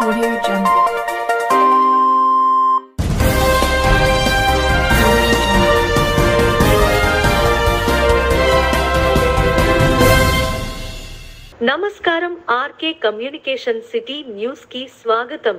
Audio Jungle. నమస్కారం RK communication city news కి స్వాగతం.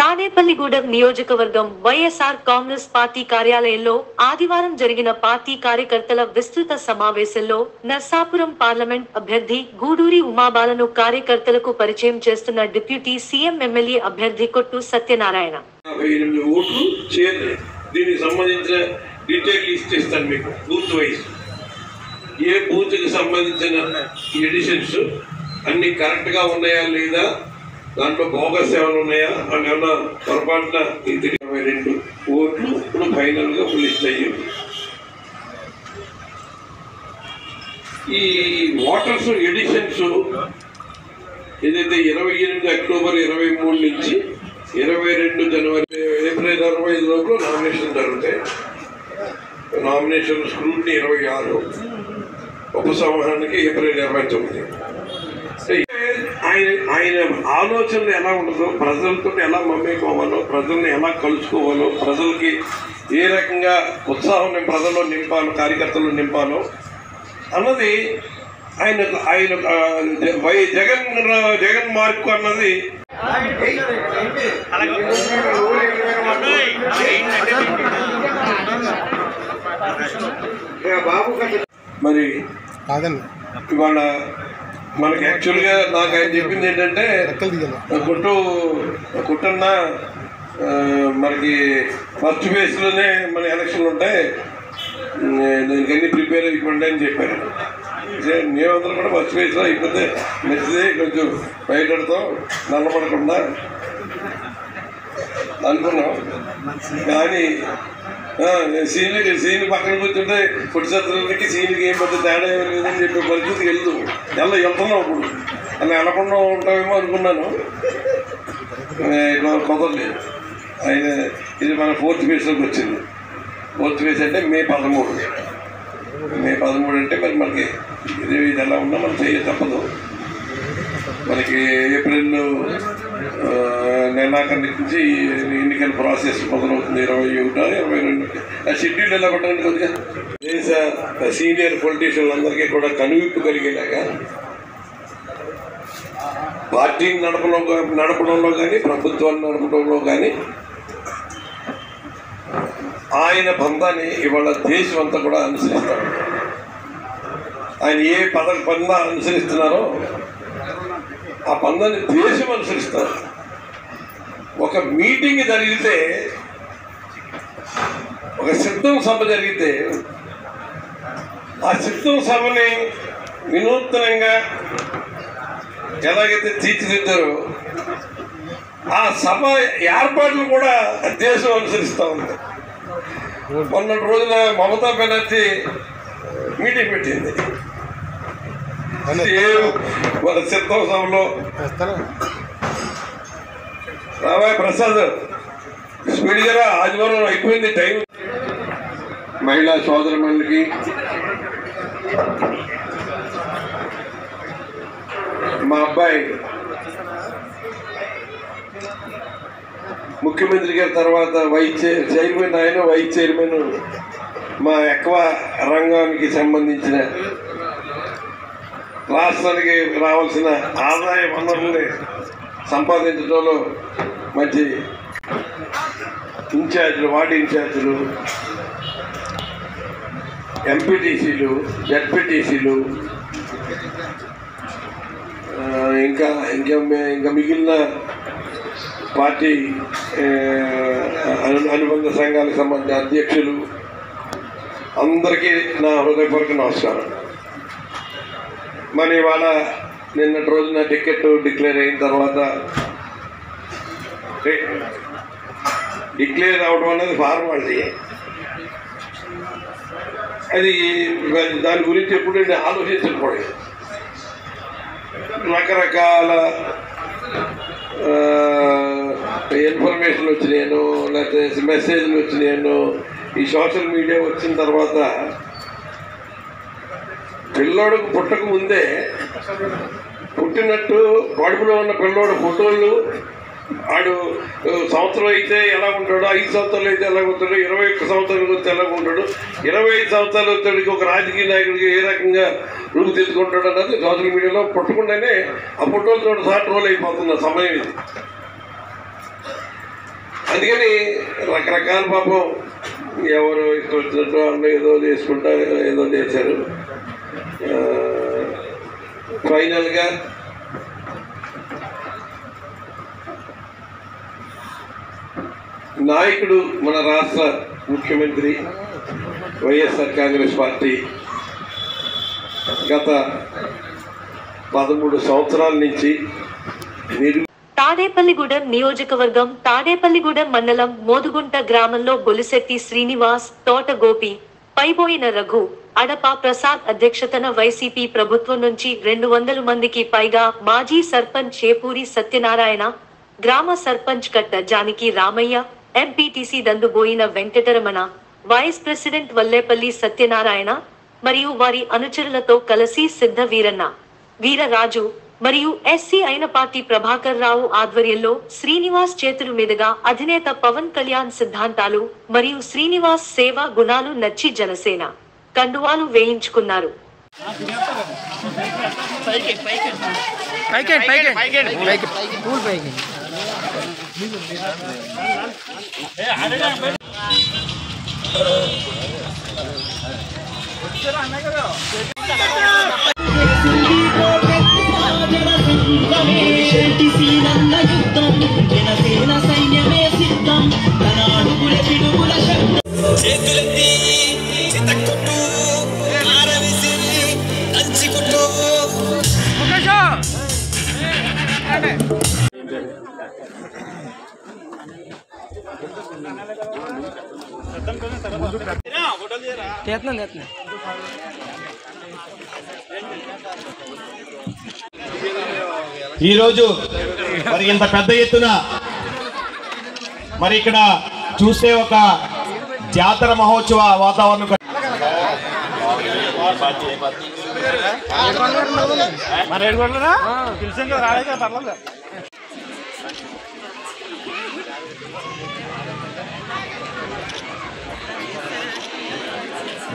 తాడేపల్లిగూడెం నియోజకవర్గం వైఎస్ఆర్ కాంగ్రెస్ పార్టీ కార్యాలయంలో ఆదివారం జరిగిన పార్టీ కార్యకర్తల విస్తృత సమావేశంలో నర్సాపురం పార్లమెంట్ అభ్యర్థి గూడూరి ఉమాబాలను కార్యకర్తలకు పరిచయం చేస్తున్న డిప్యూటీ సీఎం ఎమ్మెల్యే అభ్యర్థి కొట్టు సత్యనారాయణ. దీనికి సంబంధించిన డీటెయిల్ లిస్ట్ ఇస్తాను మీకు. బూత్ వైజ్ ఏ బూత్కి సంబంధించిన ఎడిషన్స్ అన్ని కరెక్ట్గా ఉన్నాయా లేదా, దాంట్లో బోగస్ ఏమైనా ఉన్నాయా అని ఏమన్నా పొరపాటున 22 ఓట్లు ఇప్పుడు ఫైనల్గా లిస్ట్ అయ్యింది. ఈ ఓటర్స్ ఎడిషన్స్ ఏదైతే 28 అక్టోబర్ 23 నుంచి 22 జనవరి ఏప్రిల్ 25 లోపల నామినేషన్ జరుగుతాయి. నామినేషన్ స్క్రూటినీ 26, ఉపసంహరణకి ఏప్రిల్ 29. ఆయన ఆలోచనలు ఎలా ఉండదో, ప్రజలతో ఎలా మమ్మేకోవాలో, ప్రజల్ని ఎలా కలుసుకోవాలో, ప్రజలకి ఏ రకంగా ఉత్సాహం ప్రజల్లో నింపాలో, కార్యకర్తలు నింపాలో అన్నది ఆయన జగన్ మార్కు అన్నది మరి ఇవాళ మనకి యాక్చువల్గా నాకు ఆయన చెప్పింది ఏంటంటే, కుట్టన్న మనకి ఫస్ట్ ఫేజ్లోనే మన ఎలక్షన్లు ఉంటాయి, దానికి అన్ని ప్రిపేర్ అయిపోండి అని చెప్పారు. మేమందరం కూడా ఫస్ట్ ఫేజ్లో అయిపోతే మంచిదే, కొంచెం బయటడతాం నల్లబడకుండా అనుకున్నాం. కానీ సీని పక్కన కూర్చుంటే పుట్టిసత్రానికి సీనికి ఏం పెద్ద తేడా ఏమీ లేదని చెప్పే పరిస్థితికి వెళ్తున్నాం. ఇప్పుడు అని అనకుండా ఉంటామేమో అనుకున్నాను, కుదరలేదు. ఆయన ఇది మన 4th ఫేజ్లోకి వచ్చింది. 4th ఫేజ్ అంటే మే 13 అంటే మరి మనకి ఇది ఎలా ఉన్నా మనం తప్పదు. మనకి ఏప్రిల్ నెలాఖరు నుంచి ఎన్నికల ప్రాసెస్ మొదలవుతుంది. 21, 22 ఆ షెడ్యూల్ ఎలా పట్టడానికి కొద్దిగా దేశ సీనియర్ పొలిటీషియన్లు అందరికీ కూడా కనువిప్పు కలిగేలాగా పార్టీని నడపడంలో కానీ, ప్రభుత్వాన్ని నడపడంలో కానీ ఆయన బంధాన్ని ఇవాళ దేశం అంతా కూడా అనుసరిస్తారు. ఆయన ఏ పందా అనుసరిస్తున్నారో ఆ పందాన్ని దేశం అనుసరిస్తారు. ఒక మీటింగ్ జరిగితే, ఒక సిద్ధం సభ జరిగితే ఆ సిద్ధం సభని వినూత్నంగా ఎలాగైతే తీర్చిదిద్దారో ఆ సభ ఏర్పాట్లు కూడా దేశం అనుసరిస్తూ ఉంది. మొన్నటి రోజున మమతా బెనర్జీ మీటింగ్ పెట్టింది. మన సిద్ధం సభలో రామాయ ప్రసాద్ స్పీడ్గా ఆదివారం అయిపోయింది టైం. మహిళా సోదరులకి, మా అబ్బాయి ముఖ్యమంత్రి గారి తర్వాత చైర్మన్, ఆయన వైస్ చైర్మన్, మా ఎక్కువ రంగానికి సంబంధించిన రాష్ట్రానికి రావాల్సిన ఆదాయ వనరుల్ని సంపాదించడంలో మంచి ఇన్ఛార్జీలు, వార్డు ఇన్ఛార్జీలు, ఎంపీటీసీలు, జడ్పీటీసీలు, ఇంకా మిగిలిన పార్టీ అనుబంధ సంఘాలకు సంబంధించిన అధ్యక్షులు అందరికీ నా హృదయపూర్వక నమస్కారం. మరి ఇవాళ నిన్నటి రోజున టికెట్ డిక్లేర్ అయిన తర్వాత, డిక్లేర్ అవడం అనేది ఫార్మాలిటీ. అది దాని గురించి ఎప్పుడు ఆలోచించకూడదు. రకరకాల ఇన్ఫర్మేషన్ వచ్చినాయను, లేకపోతే మెసేజ్లు వచ్చినాయను, ఈ సోషల్ మీడియా వచ్చిన తర్వాత పిల్లోడికి పుట్టక ముందే పుట్టినట్టు కడుపులో ఉన్న పిల్లోడు ఫోటోలు, ఆడు సంవత్సరం అయితే ఎలా ఉంటాడు, 5 సంవత్సరాలు అయితే ఎలా ఉంటాడు, 21 సంవత్సరాలకు వస్తే ఎలా ఉంటాడు, 25 సంవత్సరాలు వచ్చేటికి ఒక రాజకీయ నాయకుడికి ఏ రకంగా రూపుదిద్దుకుంటాడు అన్నది సోషల్ మీడియాలో పుట్టకుండానే ఆ ఫోటోలతో సహా ట్రోల్ అయిపోతున్న సమయం ఇది. అందుకని రకరకాల పాపం ఎవరు ఇష్టం వచ్చినట్టు వాళ్ళు ఏదో చేసుకుంటా ఏదో చేశారు. ఫైనల్గా నాయకుడు మన రాష్ట్ర ముఖ్యమంత్రి వైఎస్ఆర్ కాంగ్రెస్ పార్టీ గత 13 సంవత్సరాల నుంచి తాడేపల్లిగూడెం నియోజకవర్గం తాడేపల్లిగూడెం మండలం మోదుగుంట గ్రామంలో బొలిశెట్టి శ్రీనివాస్, తోట గోపి, పైబోయిన రఘు, అడప ప్రసాద్ అధ్యక్షతన వైసీపీ ప్రభుత్వం నుంచి 200 మందికి పైగా మాజీ సర్పంచ్ చేపూరి సత్యనారాయణ, గ్రామ sarpanch Katta Janaki Ramayya, MPTC Dandaboina Venkataramana, vice president Vallepalli Satyanarayana మరియు వారి అనుచరులతో కలిసి సిద్ధ వీరన్న, వీరరాజు మరియు ఎస్సీ అయిన పార్టీ ప్రభాకర్ రావు ఆధ్వర్యంలో శ్రీనివాస్ చేతుల మీదుగా అధినేత పవన్ కళ్యాణ్ సిద్ధాంతాలు మరియు శ్రీనివాస్ సేవా గుణాలు నచ్చి జనసేన కండువాలు వేయించుకున్నారు. ఈరోజు మరి ఇంత పెద్ద ఎత్తున మరి ఇక్కడ చూస్తే ఒక జాతర మహోత్సవ వాతావరణం.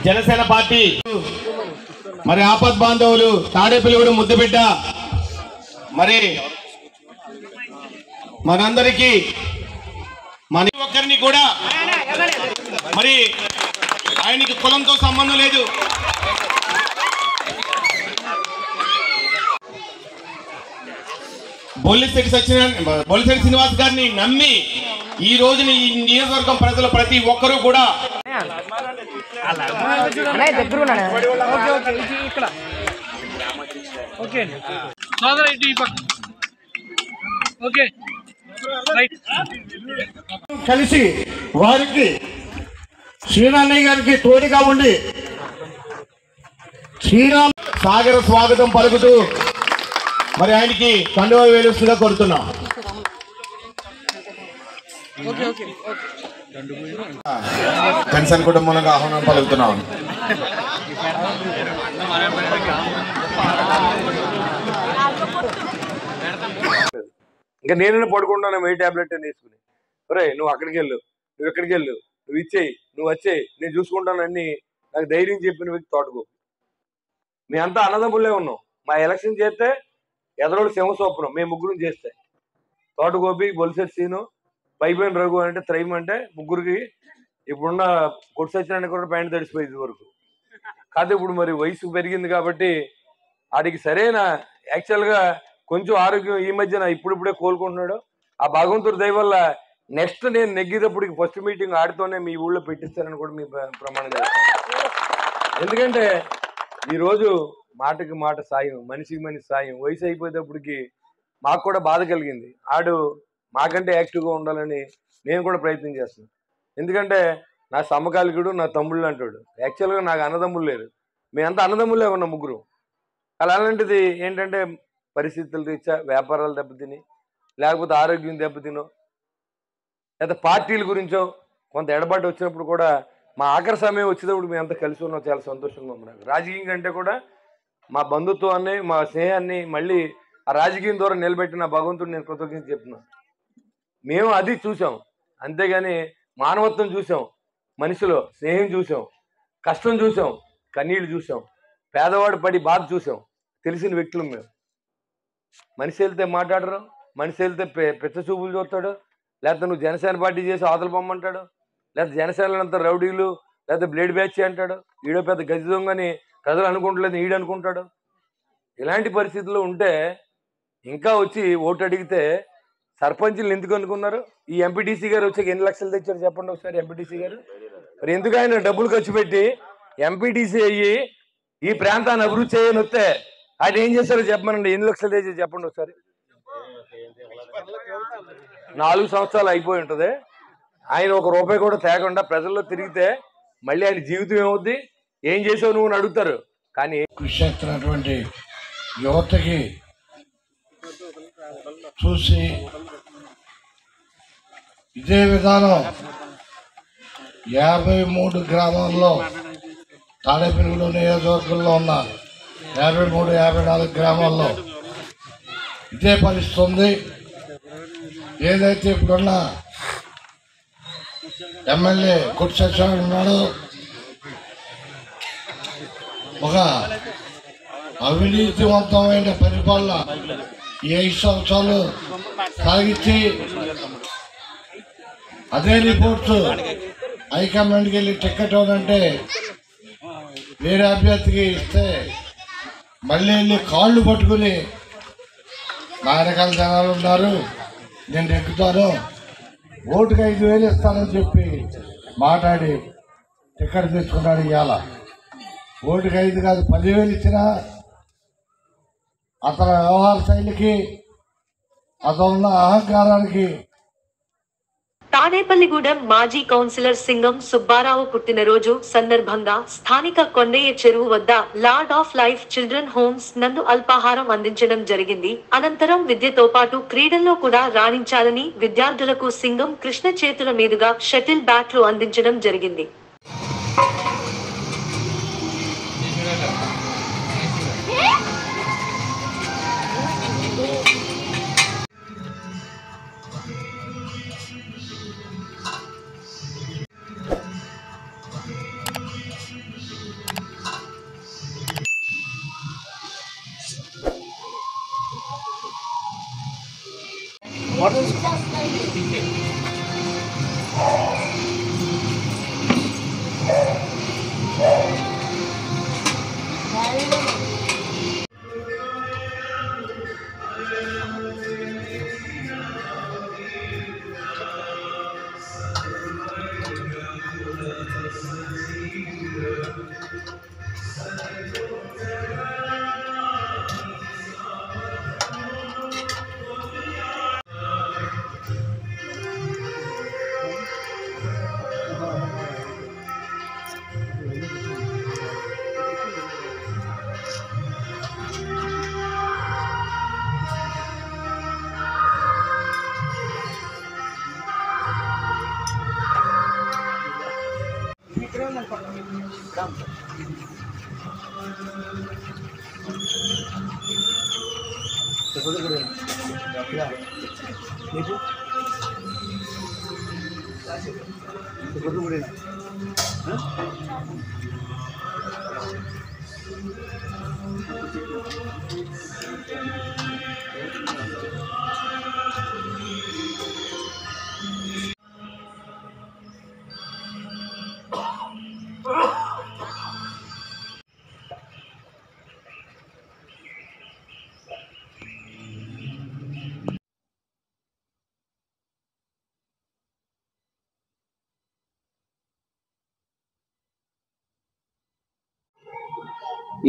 జనసేన పార్టీ మరి ఆపద్ బాంధవులు తాడేపల్లిగూడెం ముద్దుబిడ్డ మరి మనందరికీ మన ఒక్కరిని కూడా మరి ఆయనకి కులంతో సంబంధం లేదు. బొలిశెట్టి శ్రీనివాస్ గారిని నమ్మి ఈ రోజున ఈ నియోజకవర్గం ప్రజలు ప్రతి ఒక్కరూ కూడా కలిసి వారికి శ్రీనాన్నయ్య గారికి తోడుగా ఉండి శ్రీరామ్ సాగర స్వాగతం పలుకుతూ మరి ఆయనకి కండువా వేలుస్తుగా కోరుతున్నాం. కన్సన్ కుటుంబంగా ఆహ్వానం పలుకుతున్నాం. ఇంకా నేను పడుకుంటాను ఏ టాబ్లెట్ అని తీసుకుని, ఒరే నువ్వు అక్కడికి వెళ్ళు, నువ్వు ఎక్కడికి వెళ్ళు, నువ్వు ఇచ్చేయి, నువ్వు వచ్చేయి, నేను చూసుకుంటాను అన్ని నాకు ధైర్యం చెప్పిన వ్యక్తి తోటగోపి. మీ అంతా అన్నదమ్ములే ఉన్నాం. మా ఎలక్షన్ చేస్తే ఎదరోడు సింహస్వప్నం, మేము ముగ్గురం చేస్తే తోటగోపి, బొలిశెట్టి సీను, పైబోయిన రఘు అంటే త్రైమ్ అంటే ముగ్గురికి ఇప్పుడున్న కొట్టు సత్యనారాయణ కూడా ప్యాంట్ తడిసిపోయింది వరకు కాదు. ఇప్పుడు మరి వయసు పెరిగింది కాబట్టి ఆడికి సరైన యాక్చువల్గా కొంచెం ఆరోగ్యం ఈ మధ్యన ఇప్పుడిప్పుడే కోలుకుంటున్నాడు. ఆ భగవంతుడి దయ వల్ల నెక్స్ట్ నేను నెగ్గేటప్పటికి ఫస్ట్ మీటింగ్ ఆడితోనే మీ ఊళ్ళో పెట్టిస్తానని కూడా మీ ప్రమాణం చేస్తాను. ఎందుకంటే ఈరోజు మాటకి మాట సాయం, మనిషికి మనిషి సాయం. వయసు అయిపోయేటప్పటికి మాకు కూడా బాధ కలిగింది. ఆడు మాకంటే యాక్టివ్గా ఉండాలని నేను కూడా ప్రయత్నం చేస్తున్నాను. ఎందుకంటే నా సమకాలికుడు, నా తమ్ముళ్ళు అంటాడు. యాక్చువల్గా నాకు అన్నదమ్ములు లేరు, మేమంతా అన్నదమ్ములే ఉన్నాం ముగ్గురు. అలాంటిది ఏంటంటే పరిస్థితుల రీత్యా వ్యాపారాలు దెబ్బతిని, లేకపోతే ఆరోగ్యం దెబ్బతినో, లేదా పార్టీల గురించో కొంత ఎడబాటు వచ్చినప్పుడు కూడా మా ఆఖరి సమయం వచ్చేటప్పుడు మేము అంతా కలిసి ఉన్నాం, చాలా సంతోషంగా ఉంది నాకు. రాజకీయం కంటే కూడా మా బంధుత్వాన్ని, మా స్నేహాన్ని మళ్ళీ ఆ రాజకీయం ద్వారా నిలబెట్టిన భగవంతుడు నేను కృతజ్ఞత చెప్తున్నాను. మేము అది చూసాం, అంతేగాని మానవత్వం చూసాం, మనిషిలో స్నేహం చూసాం, కష్టం చూసాం, కన్నీళ్ళు చూసాం, పేదవాడు పడి బాధ చూసాం. తెలిసిన వ్యక్తులు మేము. మనిషి వెళ్తే మాట్లాడరు, మనిషి వెళ్తే పెద్ద చూపులు చూస్తాడు, లేకపోతే నువ్వు జనసేన పార్టీ చేసి అవతల పొమ్మంటాడు, లేకపోతే జనసేనలంతా రౌడీలు, లేకపోతే బ్లేడ్ బ్యాచ్ అంటాడు, ఈడో పెద్ద గజ దొంగని ప్రజలు అనుకుంటలేదు, ఈడు అనుకుంటాడు. ఇలాంటి పరిస్థితుల్లో ఉంటే ఇంకా వచ్చి ఓటు అడిగితే సర్పంచులు ఎందుకు అనుకున్నారు? ఈ ఎంపీటీసీ గారు వచ్చి ఎన్ని లక్షలు తెచ్చారు చెప్పండి ఒకసారి. ఎంపీటీసీ గారు మరి ఎందుకు ఆయన డబ్బులు ఖర్చు పెట్టి ఎంపీటీసీ అయ్యి ఈ ప్రాంతాన్ని అభివృద్ధి చేయని వస్తే ఆయన ఏం చేశారో చెప్పమనండి. ఎన్ని లక్షలు తెచ్చారు చెప్పండి ఒకసారి. 4 సంవత్సరాలు అయిపోయి ఉంటుంది. ఆయన ఒక రూపాయి కూడా తేకుండా ప్రజల్లో తిరిగితే మళ్ళీ ఆయన జీవితం ఏమవుద్ది? ఏం చేసావు నువ్వు అని అడుగుతారు. కానీ కృషి చేస్తున్నటువంటి యువతకి చూసి ఇదే విధానం 53 గ్రామాల్లో తాడేపల్లిగూడెం నియోజకవర్గంలో ఉన్న 53, 54 గ్రామాల్లో ఇదే పరిస్థితి ఉంది. ఏదైతే ఇప్పుడున్న ఎమ్మెల్యే కొట్టి సత్యనారాయణ ఉన్నాడో ఒక అవినీతివంతమైన పరిపాలన ఈ 5 సంవత్సరాలు సాగించి అదే రిపోర్ట్స్ హైకమాండ్కి వెళ్ళి టికెట్ ఇవ్వదంటే వేరే అభ్యర్థికి ఇస్తే మళ్ళీ వెళ్ళి కాళ్ళు పట్టుకుని నా రకాల జనాలు ఉన్నారు, నేను ఎక్కుతాను, ఓటుకి 5,000 ఇస్తానని చెప్పి మాట్లాడి టికెట్ తెచ్చుకున్నాడు. ఇవాళ ఓటుకి 5 కాదు 10,000 ఇచ్చినా అతని వ్యవహార శైలికి, అతనున్న అహంకారానికి. తాడేపల్లిగూడెం మాజీ కౌన్సిలర్ సింగం సుబ్బారావు పుట్టినరోజు సందర్భంగా స్థానిక కొండయ్య చెరువు వద్ద lord of Life children homes నందు అల్పాహారం అందించడం జరిగింది. అనంతరం విద్యతో పాటు క్రీడల్లో కూడా రాణించాలని విద్యార్థులకు సింగం కృష్ణ చేతుల మీదుగా షటిల్ బ్యాట్లు అందించడం జరిగింది.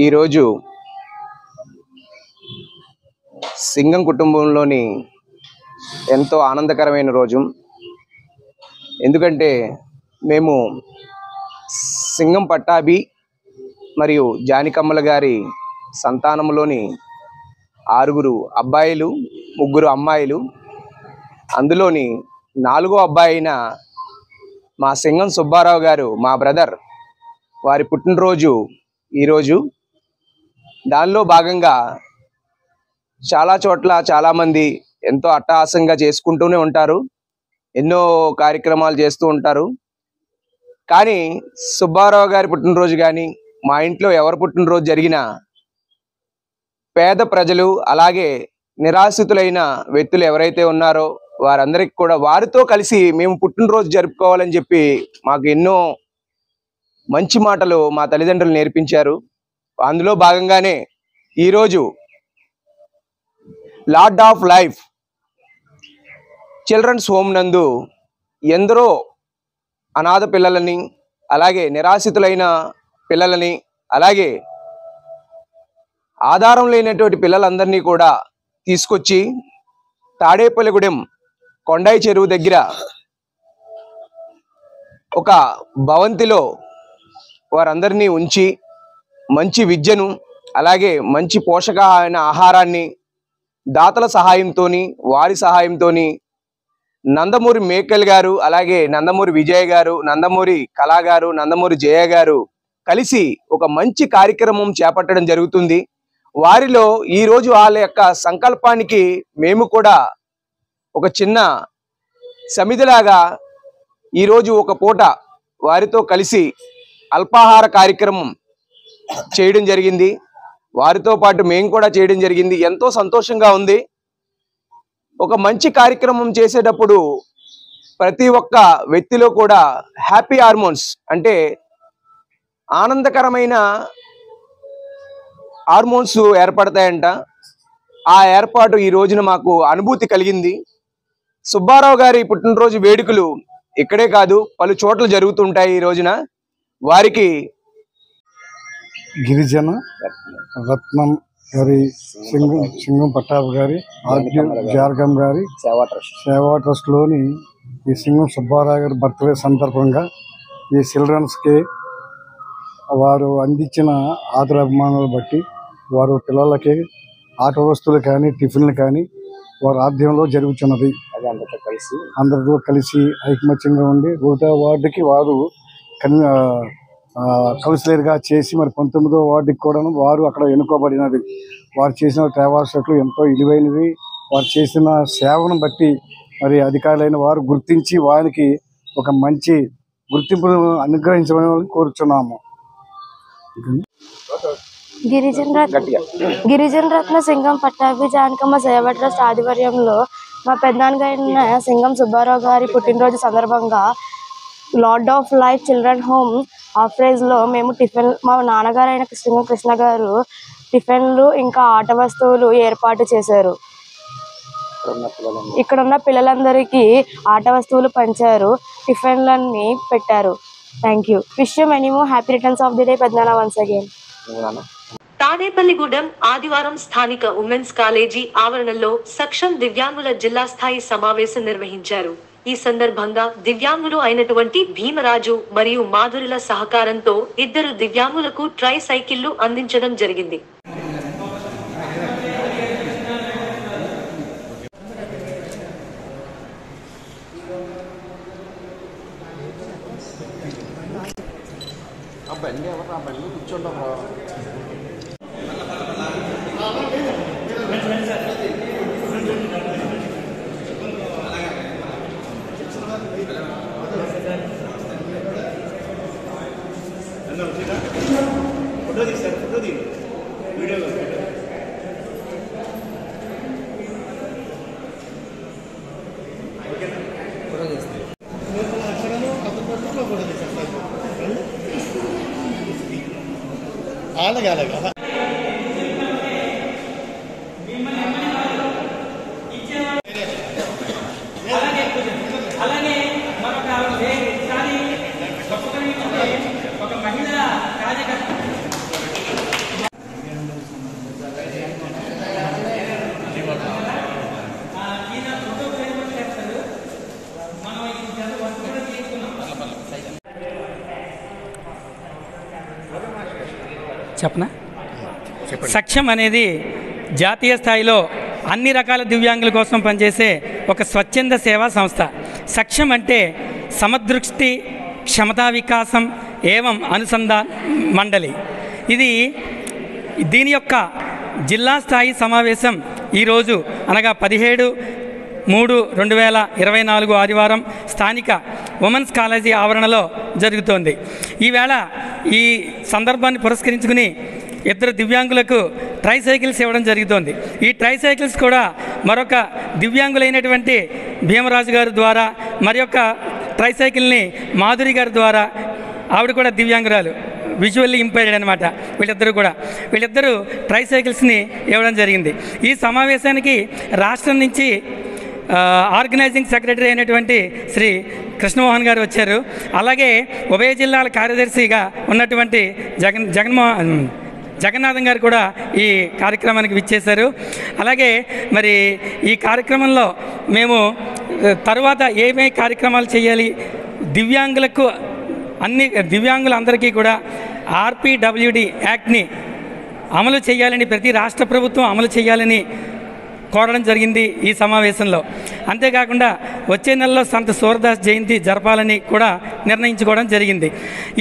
ఈరోజు సింగం కుటుంబంలోని ఎంతో ఆనందకరమైన రోజు. ఎందుకంటే మేము సింగం పట్టాభి మరియు జానికమ్మల గారి సంతానంలోని 6 అబ్బాయిలు, 3 అమ్మాయిలు. అందులోని 4వ అబ్బాయి అయిన మా సింగం సుబ్బారావు గారు, మా బ్రదర్, వారి పుట్టినరోజు ఈరోజు. దానిలో భాగంగా చాలా చోట్ల చాలామంది ఎంతో అట్టహాసంగా చేసుకుంటూనే ఉంటారు, ఎన్నో కార్యక్రమాలు చేస్తూ ఉంటారు. కానీ సుబ్బారావు గారి పుట్టినరోజు కానీ, మా ఇంట్లో ఎవరి పుట్టినరోజు జరిగినా పేద ప్రజలు అలాగే నిరాశ్రితులైన వ్యక్తులు ఎవరైతే ఉన్నారో వారందరికీ కూడా వారితో కలిసి మేము పుట్టినరోజు జరుపుకోవాలని చెప్పి మాకు ఎన్నో మంచి మాటలు మా తల్లిదండ్రులు నేర్పించారు. అందులో భాగంగానే ఈరోజు Lord of Life Children's Home నందు ఎందరో అనాథ పిల్లలని, అలాగే నిరాశ్రితులైన పిల్లలని, అలాగే ఆధారం లేనటువంటి పిల్లలందరినీ కూడా తీసుకొచ్చి తాడేపల్లిగూడెం కొండాయి చెరువు దగ్గర ఒక భవంతిలో వారందరినీ ఉంచి మంచి విద్యను, అలాగే మంచి పోషకమైన ఆహారాన్ని దాతల సహాయంతోని, వారి సహాయంతోని నందమూరి మేకల్ గారు, అలాగే నందమూరి విజయ్ గారు, నందమూరి కళా గారు, నందమూరి జయ గారు కలిసి ఒక మంచి కార్యక్రమం చేపట్టడం జరుగుతుంది. వారిలో ఈరోజు వాళ్ళ యొక్క సంకల్పానికి మేము కూడా ఒక చిన్న సమితిలాగా ఈరోజు ఒక పూట వారితో కలిసి అల్పాహార కార్యక్రమం చేయడం జరిగింది. వారితో పాటు మేము కూడా చేయడం జరిగింది. ఎంతో సంతోషంగా ఉంది. ఒక మంచి కార్యక్రమం చేసేటప్పుడు ప్రతి ఒక్క వ్యక్తిలో కూడా హ్యాపీ హార్మోన్స్ అంటే ఆనందకరమైన హార్మోన్స్ ఏర్పడతాయంట. ఆ ఏర్పాటు ఈ రోజున మాకు అనుభూతి కలిగింది. సుబ్బారావు గారి పుట్టినరోజు వేడుకలు ఇక్కడే కాదు పలు చోట్ల జరుగుతుంటాయి. ఈ రోజున వారికి గిరిజన రత్నం గారి, సింగం పట్టాభి గారి, జార్గం గారి సేవా ట్రస్ట్లోని ఈ సింగం సుబ్బారావు గారి బర్త్డే సందర్భంగా ఈ చిల్డ్రన్స్కి వారు అందించిన ఆదరాభిమానాలు బట్టి వారు పిల్లలకి ఆట వస్తువులు కానీ, టిఫిన్లు కానీ వారి ఆధ్వర్యంలో జరుగుతున్నది. అందరితో కలిసి ఐకమత్యంగా ఉండి ఒకటో వార్డుకి వారు కౌన్సిలర్గా చేసి మరి 19వ వార్డుకి కూడా వారు అక్కడ ఎన్నుకోబడినది. వారు చేసిన ట్రావెల్స్లు ఎంతో విలువైనవి. వారు చేసిన సేవను బట్టి మరి అధికారులైన వారు గుర్తించి వారికి ఒక మంచి గుర్తింపును అనుగ్రహించమని కోరుచున్నాము. గిరిజన రత్న సింగం పట్టాభి జానకమ్మ సేవా ట్రస్ట్ ఆధ్వర్యంలో మా పెద్దనాన్నగారైన సింగం సుబ్బారావు గారి పుట్టినరోజు సందర్భంగా Lord of Life children home ఆఫరేజ్లో మేము టిఫిన్, మా నాన్నగారైన సింగం కృష్ణ గారు టిఫిన్లు ఇంకా ఆట వస్తువులు ఏర్పాటు చేశారు. ఇక్కడ ఉన్న పిల్లలందరికీ ఆట వస్తువులు పంచారు, టిఫిన్లన్నీ పెట్టారు. Thank you. Wish you many more happy returns of the day పెద్దనాన్న వన్స్ అగైన్. తాడేపల్లిగూడెం ఆదివారం స్థానిక ఉమెన్స్ కాలేజీ ఆవరణలో సక్షం దివ్యాంగుల జిల్లా స్థాయి సమావేశం నిర్వహించారు. ఈ సందర్భంగా దివ్యాంగులు అయినటువంటి భీమరాజు మరియు మాధురిల సహకారంతో 2 దివ్యాంగులకు ట్రై సైకిళ్లు అందించడం జరిగింది. చెప్పనా? సక్షం అనేది జాతీయ స్థాయిలో అన్ని రకాల దివ్యాంగుల కోసం పనిచేసే ఒక స్వచ్ఛంద సేవా సంస్థ. సక్షం అంటే సమదృష్టి క్షమతా వికాసం ఏవం అనుసంధాన్ మండలి. ఇది దీని యొక్క జిల్లా స్థాయి సమావేశం ఈరోజు అనగా 17/3/2024 ఆదివారం స్థానిక ఉమెన్స్ కాలేజీ ఆవరణలో జరుగుతోంది. ఈవేళ ఈ సందర్భాన్ని పురస్కరించుకుని 2 దివ్యాంగులకు ట్రైసైకిల్స్ ఇవ్వడం జరుగుతోంది. ఈ ట్రైసైకిల్స్ కూడా మరొక దివ్యాంగులైనటువంటి భీమరాజు గారి ద్వారా మరి యొక్క ట్రైసైకిల్ని మాధురి గారి ద్వారా, ఆవిడ కూడా దివ్యాంగురాలు, విజువల్లీ ఇంపైర్డ్ అనమాట. వీళ్ళిద్దరూ ట్రైసైకిల్స్ని ఇవ్వడం జరిగింది. ఈ సమావేశానికి రాష్ట్రం నుంచి ఆర్గనైజింగ్ సెక్రటరీ అయినటువంటి శ్రీ కృష్ణమోహన్ గారు వచ్చారు. అలాగే ఉభయ జిల్లాల కార్యదర్శిగా ఉన్నటువంటి జగన్నాథం గారు కూడా ఈ కార్యక్రమానికి విచ్చేశారు. అలాగే మరి ఈ కార్యక్రమంలో మేము తరువాత ఏమేమి కార్యక్రమాలు చేయాలి, దివ్యాంగులందరికీ కూడా ఆర్పిడబ్ల్యూడి యాక్ట్ని అమలు చేయాలని, ప్రతి రాష్ట్ర ప్రభుత్వం అమలు చేయాలని కోరడం జరిగింది ఈ సమావేశంలో. అంతేకాకుండా వచ్చే నెలలో సంత సూరదాస్ జయంతి జరపాలని కూడా నిర్ణయించుకోవడం జరిగింది.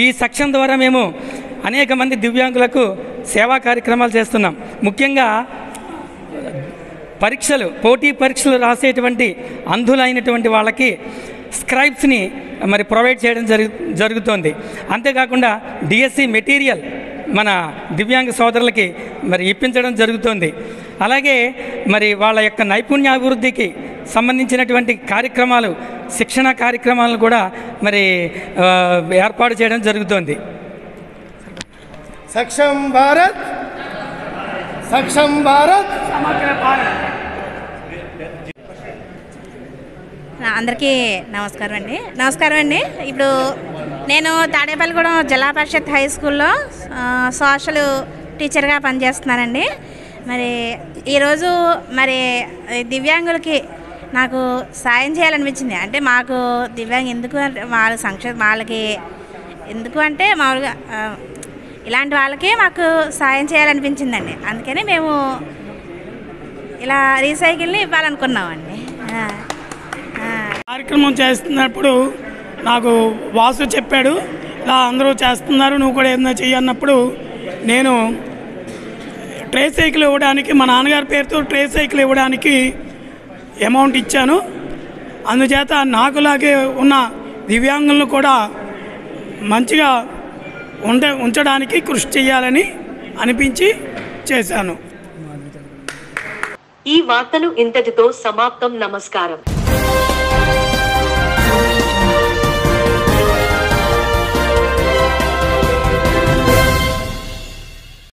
ఈ సెక్షన్ ద్వారా మేము అనేక మంది దివ్యాంగులకు సేవా కార్యక్రమాలు చేస్తున్నాం. ముఖ్యంగా పోటీ పరీక్షలు రాసేటువంటి అంధులైనటువంటి వాళ్ళకి స్క్రైబ్స్ని మరి ప్రొవైడ్ చేయడం జరుగుతోంది. అంతేకాకుండా డిఎస్సి మెటీరియల్ మన దివ్యాంగ సోదరులకి మరి ఇప్పించడం జరుగుతోంది. అలాగే మరి వాళ్ళ యొక్క నైపుణ్యాభివృద్ధికి సంబంధించినటువంటి కార్యక్రమాలు, శిక్షణ కార్యక్రమాలను కూడా మరి ఏర్పాటు చేయడం జరుగుతోంది. సక్షం భారత్, సక్షం భారత్, సమగ్ర భారత్. అందరికీ నమస్కారం అండి. ఇప్పుడు నేను తాడేపల్లిగూడెం జిల్లా పరిషత్ హై స్కూల్లో సోషల్ టీచర్గా పనిచేస్తున్నానండి. మరి ఈరోజు మరి దివ్యాంగులకి నాకు సాయం చేయాలనిపించింది. అంటే మాకు దివ్యాంగ వాళ్ళకి ఎందుకు అంటే మామూలుగా ఇలాంటి వాళ్ళకి మాకు సాయం చేయాలనిపించిందండి. అందుకని మేము ఇలా రీసైకిల్ని ఇవ్వాలనుకున్నామండి. కార్యక్రమం చేస్తున్నప్పుడు నాకు వాసు చెప్పాడు, ఇలా అందరూ చేస్తున్నారు, నువ్వు కూడా ఏదైనా చెయ్యన్నప్పుడు నేను ట్రే సైకిల్ ఇవ్వడానికి, మా నాన్నగారి పేరుతో ట్రే సైకిల్ ఇవ్వడానికి అమౌంట్ ఇచ్చాను. అందుచేత నాకులాగే ఉన్న దివ్యాంగులను కూడా మంచిగా ఉంచడానికి కృషి చేయాలని అనిపించి చేశాను. ఈ వార్తలు ఇంతటితో సమాప్తం. నమస్కారం.